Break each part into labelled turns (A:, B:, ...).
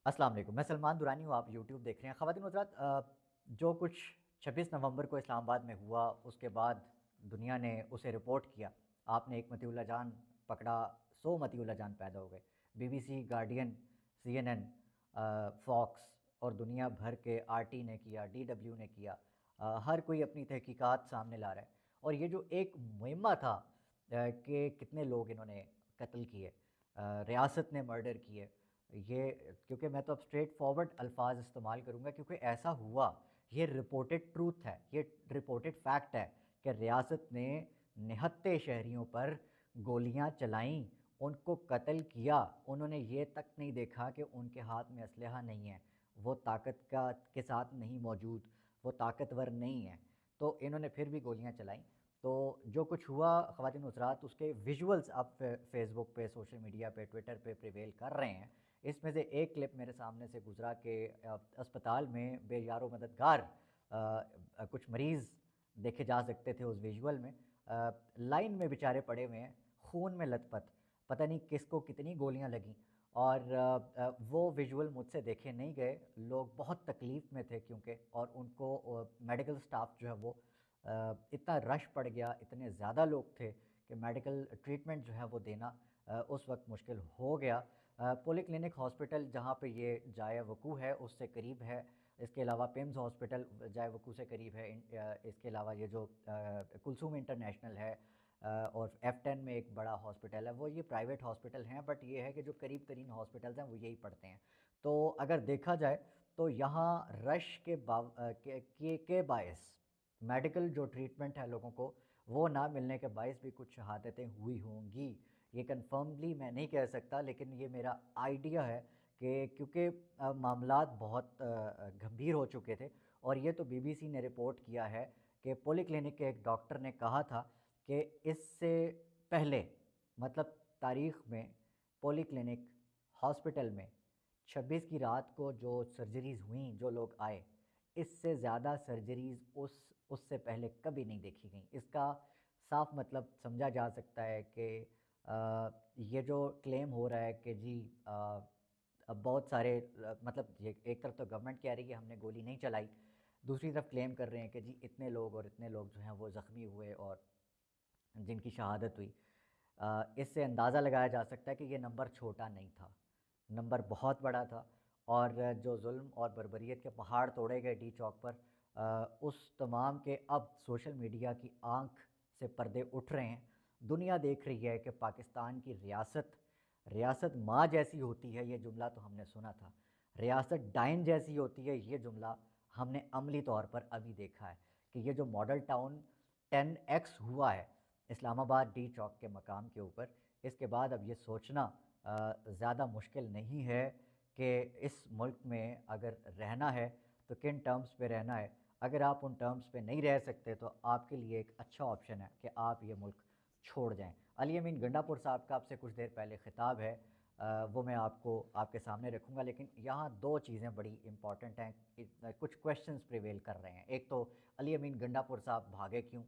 A: अस्सलाम वालेकुम, मैं सलमान दुरानी हूँ, आप यूट्यूब देख रहे हैं। ख़वातीन और हज़रात, जो कुछ 26 नवंबर को इस्लामाबाद में हुआ, उसके बाद दुनिया ने उसे रिपोर्ट किया। आपने एक मतीउल्लाह जान पकड़ा, 100 मतीउल्लाह जान पैदा हो गए। बीबीसी, गार्डियन, CNN, फॉक्स और दुनिया भर के RT ने किया, DW ने किया। हर कोई अपनी तहकीकात सामने ला रहा है। और ये जो एक मुहिम्मा था कि कितने लोग इन्होंने कत्ल किए, रियासत ने मर्डर किए, ये क्योंकि मैं तो अब स्ट्रेट फॉरवर्ड अल्फाज इस्तेमाल करूँगा क्योंकि ऐसा हुआ, ये रिपोर्टेड ट्रूथ है, ये रिपोर्टेड फैक्ट है कि रियासत ने निहत्ते शहरियों पर गोलियां चलाईं, उनको कत्ल किया। उन्होंने ये तक नहीं देखा कि उनके हाथ में असलहा नहीं है, वो ताकत का के साथ नहीं मौजूद, वो ताकतवर नहीं है, तो इन्होंने फिर भी गोलियां चलाईं। तो जो कुछ हुआ ख़वातीन हज़रात, उसके विजुअल्स अब फेसबुक पे, सोशल मीडिया पे, ट्विटर पे प्रिवेल कर रहे हैं। इसमें से एक क्लिप मेरे सामने से गुजरा कि अस्पताल में बेयारो मददगार कुछ मरीज़ देखे जा सकते थे उस विजुअल में। लाइन में बेचारे पड़े हुए हैं, खून में लथपथ, पता नहीं किसको कितनी गोलियां लगीं। और वो विजुअल मुझसे देखे नहीं गए, लोग बहुत तकलीफ़ में थे क्योंकि, और उनको मेडिकल स्टाफ जो है वो इतना रश पड़ गया, इतने ज़्यादा लोग थे कि मेडिकल ट्रीटमेंट जो है वो देना उस वक्त मुश्किल हो गया। पॉलीक्लिनिक हॉस्पिटल जहाँ पे ये जाए वकू है उससे करीब है। इसके अलावा पिम्स हॉस्पिटल जाए वकू से करीब है। इसके अलावा ये जो कुलसूम इंटरनेशनल है, और F10 में एक बड़ा हॉस्पिटल है, वो ये प्राइवेट हॉस्पिटल हैं, बट ये है कि जो करीब तरीन हॉस्पिटल्स हैं वो यही पड़ते हैं। तो अगर देखा जाए तो यहाँ रश के बायस मेडिकल जो ट्रीटमेंट है लोगों को, वो ना मिलने के बायस भी कुछ शहादतें हुई होंगी। ये कन्फर्मली मैं नहीं कह सकता, लेकिन ये मेरा आइडिया है कि क्योंकि मामलात बहुत गंभीर हो चुके थे। और ये तो बीबीसी ने रिपोर्ट किया है कि पॉलीक्लिनिक के एक डॉक्टर ने कहा था कि इससे पहले, मतलब तारीख़ में, पॉलीक्लिनिक हॉस्पिटल में 26 की रात को जो सर्जरीज़ हुई, जो लोग आए, इससे ज़्यादा सर्जरीज़ उससे पहले कभी नहीं देखी गई। इसका साफ मतलब समझा जा सकता है कि ये जो क्लेम हो रहा है कि जी अब बहुत सारे मतलब ये एक तरफ तो गवर्नमेंट कह रही है कि हमने गोली नहीं चलाई, दूसरी तरफ क्लेम कर रहे हैं कि जी इतने लोग और इतने लोग जो हैं वो ज़ख्मी हुए और जिनकी शहादत हुई। इससे अंदाज़ा लगाया जा सकता है कि ये नंबर छोटा नहीं था, नंबर बहुत बड़ा था। और जो जुल्म और बर्बरियत के पहाड़ तोड़े गए डी चौक पर, उस तमाम के अब सोशल मीडिया की आंख से पर्दे उठ रहे हैं। दुनिया देख रही है कि पाकिस्तान की रियासत, रियासत माँ जैसी होती है, ये जुमला तो हमने सुना था। रियासत डाइन जैसी होती है, ये जुमला हमने अमली तौर पर अभी देखा है कि ये जो मॉडल टाउन 10x हुआ है इस्लामाबाद डी चौक के मकाम के ऊपर, इसके बाद अब ये सोचना ज़्यादा मुश्किल नहीं है कि इस मुल्क में अगर रहना है तो किन टर्म्स पे रहना है। अगर आप उन टर्म्स पे नहीं रह सकते तो आपके लिए एक अच्छा ऑप्शन है कि आप ये मुल्क छोड़ जाएं। अली अमीन गंडापुर साहब का आपसे कुछ देर पहले खिताब है, वो मैं आपको आपके सामने रखूँगा, लेकिन यहाँ दो चीज़ें बड़ी इंपॉर्टेंट हैं। कुछ क्वेश्चंस प्रिवेल कर रहे हैं। एक तो अली अमीन गंडापुर साहब भागे क्यों,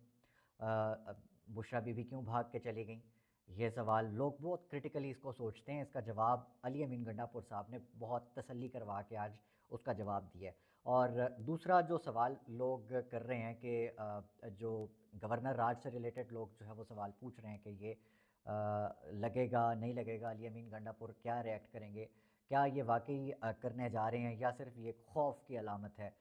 A: बुशरा बीबी क्यों भाग के चली गई, ये सवाल लोग बहुत क्रिटिकली इसको सोचते हैं। इसका जवाब अली अमीन गंडापुर साहब ने बहुत तसल्ली करवा के आज उसका जवाब दिया है। और दूसरा जो सवाल लोग कर रहे हैं कि जो गवर्नर राज से रिलेटेड लोग जो है वो सवाल पूछ रहे हैं कि ये लगेगा नहीं लगेगा, अली अमीन गंडापुर क्या रिएक्ट करेंगे, क्या ये वाकई करने जा रहे हैं या सिर्फ ये खौफ की अलामत है।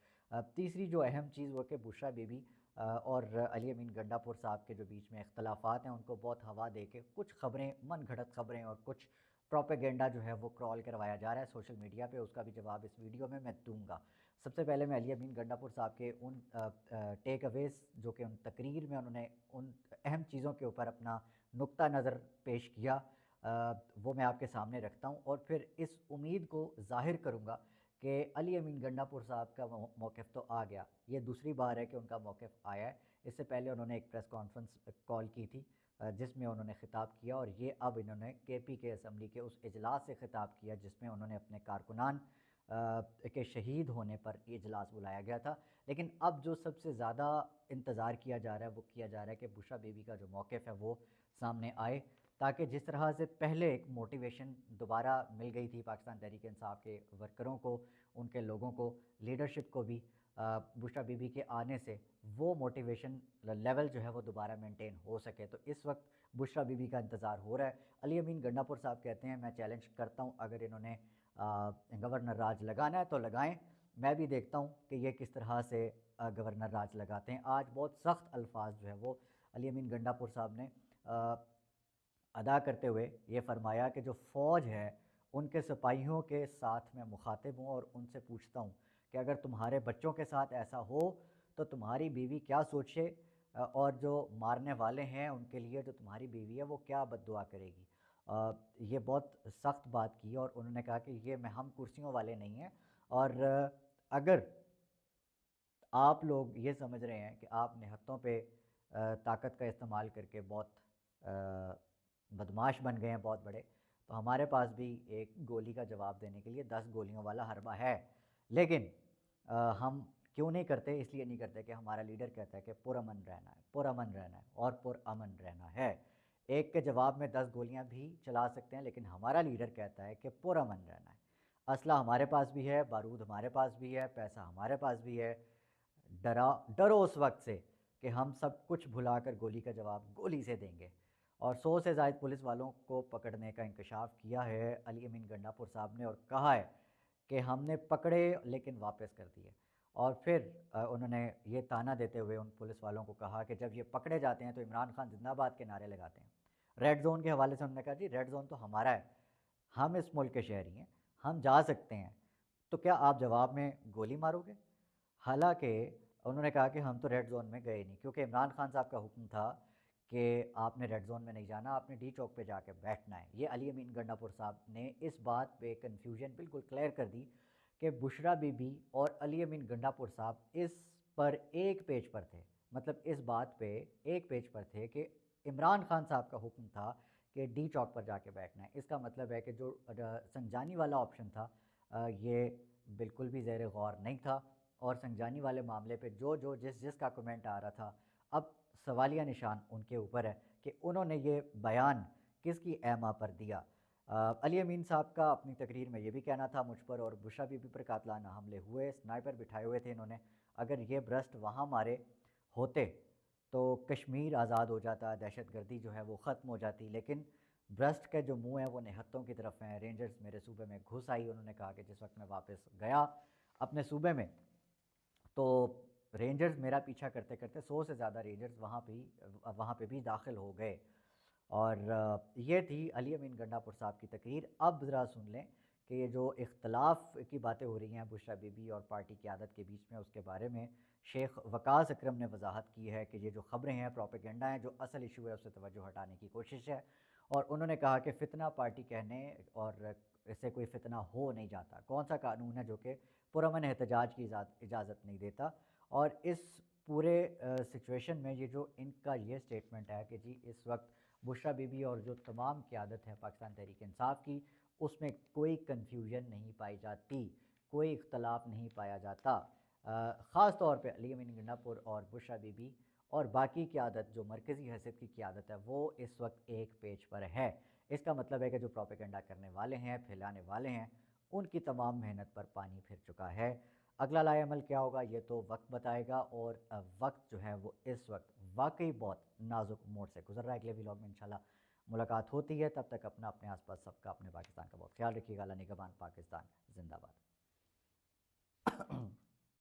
A: तीसरी जो अहम चीज़ वो कि बुशरा बीबी और अली अमीन गंडापुर साहब के जो बीच में इख्तलाफात हैं उनको बहुत हवा दे के कुछ ख़बरें, मन घड़त ख़बरें और कुछ प्रोपेगेंडा जो है वो क्रॉल करवाया जा रहा है सोशल मीडिया पे, उसका भी जवाब इस वीडियो में मैं दूंगा। सबसे पहले मैं अली अमीन गंडापुर साहब के उन टेक अवेज़ जो कि उन तकरीर में उन्होंने उन अहम चीज़ों के ऊपर अपना नुक्ता नज़र पेश किया, वो मैं आपके सामने रखता हूँ और फिर इस उम्मीद को ज़ाहिर करूँगा कि अली अमीन गंडापुर साहब का मौक़िफ़ तो आ गया, ये दूसरी बार है कि उनका मौक़िफ़ आया है। इससे पहले उन्होंने एक प्रेस कॉन्फ्रेंस कॉल की थी जिसमें उन्होंने ख़िताब किया, और ये अब इन्होंने KPK असम्बली के उस इजलास से ख़िताब किया जिसमें उन्होंने अपने कारकुनान के शहीद होने पर ये इजलास बुलाया गया था। लेकिन अब जो सबसे ज़्यादा इंतज़ार किया जा रहा है वो किया जा रहा है कि बुशरा बीबी का जो मौक़िफ़ है वो सामने आए, ताकि जिस तरह से पहले एक मोटिवेशन दोबारा मिल गई थी पाकिस्तान तहरीक इंसाफ के वर्करों को, उनके लोगों को, लीडरशिप को भी बुशरा बीबी के आने से वो मोटिवेशन लेवल जो है वो दोबारा मेंटेन हो सके। तो इस वक्त बुशरा बीबी का इंतज़ार हो रहा है। अली अमीन गंडापुर साहब कहते हैं, मैं चैलेंज करता हूँ, अगर इन्होंने गवर्नर राज लगाना है तो लगाएं, मैं भी देखता हूँ कि ये किस तरह से गवर्नर राज लगाते हैं। आज बहुत सख्त अल्फाज जो है वो अली अमीन गंडापुर साहब ने अदा करते हुए ये फरमाया कि जो फ़ौज है उनके सिपाहियों के साथ मैं मुखातिब हूँ और उनसे पूछता हूँ कि अगर तुम्हारे बच्चों के साथ ऐसा हो तो तुम्हारी बीवी क्या सोचे, और जो मारने वाले हैं उनके लिए जो तुम्हारी बीवी है वो क्या बद्दुआ करेगी। ये बहुत सख्त बात की और उन्होंने कहा कि ये मैं हम कुर्सियों वाले नहीं हैं, और अगर आप लोग ये समझ रहे हैं कि आप निहत्तों पे ताकत का इस्तेमाल करके बहुत बदमाश बन गए हैं बहुत बड़े, तो हमारे पास भी एक गोली का जवाब देने के लिए 10 गोलियों वाला हरबा है। लेकिन हम क्यों नहीं करते? इसलिए नहीं करते कि हमारा लीडर कहता है कि पुरअमन रहना है, पुरअमन रहना है और पुरअमन रहना है। एक के जवाब में 10 गोलियां भी चला सकते हैं, लेकिन हमारा लीडर कहता है कि पुरअमन रहना है। असला हमारे पास भी है, बारूद हमारे पास भी है, पैसा हमारे पास भी है। डरो उस वक्त से कि हम सब कुछ भुलाकर गोली का जवाब गोली से देंगे। और 100 से ज़ायद पुलिस वालों को पकड़ने का इंकशाफ किया है अली अमीन गंडापुर साहब ने, और कहा है कि हमने पकड़े लेकिन वापस कर दिए। और फिर उन्होंने ये ताना देते हुए उन पुलिस वालों को कहा कि जब ये पकड़े जाते हैं तो इमरान खान जिंदाबाद के नारे लगाते हैं। रेड जोन के हवाले से उन्होंने कहा, जी रेड जोन तो हमारा है, हम इस मुल्क के शहरी हैं, हम जा सकते हैं, तो क्या आप जवाब में गोली मारोगे? हालांकि उन्होंने कहा कि हम तो रेड जोन में गए नहीं, क्योंकि इमरान खान साहब का हुक्म था कि आपने रेड जोन में नहीं जाना, आपने डी चौक पे जाके बैठना है। ये अली अमीन गंडापुर साहब ने इस बात पे कन्फ्यूजन बिल्कुल क्लियर कर दी कि बुशरा बीबी और अली अमीन गंडापुर साहब इस पर एक पेज पर थे, मतलब इस बात पे एक पेज पर थे कि इमरान खान साहब का हुक्म था कि डी चौक पर जाके बैठना है। इसका मतलब है कि जो संजानी वाला ऑप्शन था ये बिल्कुल भी ज़ेर गौर नहीं था, और संजानी वाले मामले पे जो जो जिसका कमेंट आ रहा था, अब सवालिया निशान उनके ऊपर है कि उन्होंने ये बयान किसकी एमा पर दिया। अली अमीन साहब का अपनी तकरीर में ये भी कहना था, मुझ पर और बुशरा बीबी पर कातलाना हमले हुए, स्नाइपर बिठाए हुए थे इन्होंने, अगर ये ब्रस्ट वहाँ मारे होते तो कश्मीर आज़ाद हो जाता, दहशतगर्दी जो है वो ख़त्म हो जाती। लेकिन ब्रस्ट के जो मुँह हैं वो निहत्तों की तरफ हैं। रेंजर्स मेरे सूबे में घुस आई, उन्होंने कहा कि जिस वक्त मैं वापस गया अपने सूबे में तो रेंजर्स मेरा पीछा करते करते 100 से ज़्यादा रेंजर्स वहाँ पे भी दाखिल हो गए। और ये थी अली अमीन गंडापुर साहब की तकरीर। अब ज़रा सुन लें कि ये जो इख्तलाफ की बातें हो रही हैं बुशरा बीबी और पार्टी क़यादत के बीच में, उसके बारे में शेख वकास अकरम ने वजाहत की है कि ये जो ख़बरें हैं प्रोपेगेंडा हैं, जो असल इशू है उससे तवज्जो हटाने की कोशिश है। और उन्होंने कहा कि फ़ितना पार्टी कहने और इससे कोई फ़ितना हो नहीं जाता। कौन सा कानून है जो कि पुरअमन एहतजाज की इजाज़त नहीं देता। और इस पूरे सिचुएशन में ये जो इनका ये स्टेटमेंट है कि जी इस वक्त बुशरा बीबी और जो तमाम क़यादत है पाकिस्तान तहरीक इंसाफ की, उसमें कोई कन्फ्यूजन नहीं पाई जाती, कोई इख्तलाफ नहीं पाया जाता। ख़ास तौर पे अली अमीन गंडापुर और बुशरा बीबी और बाकी क़यादत जो मरकज़ी हैसियत की क़यादत है वो इस वक्त एक पेज पर है। इसका मतलब है कि जो प्रोपेगेंडा करने वाले हैं, फैलाने वाले हैं, उनकी तमाम मेहनत पर पानी फिर चुका है। अगला लाएअमल क्या होगा ये तो वक्त बताएगा, और वक्त जो है वो इस वक्त वाकई बहुत नाजुक मोड़ से गुजर रहा है। अगले व्लॉग में इंशाल्लाह मुलाकात होती है, तब तक अपना अपने आसपास सबका, अपने पाकिस्तान का बहुत ख्याल रखिएगा। अल्लाह निगहबान पाकिस्तान।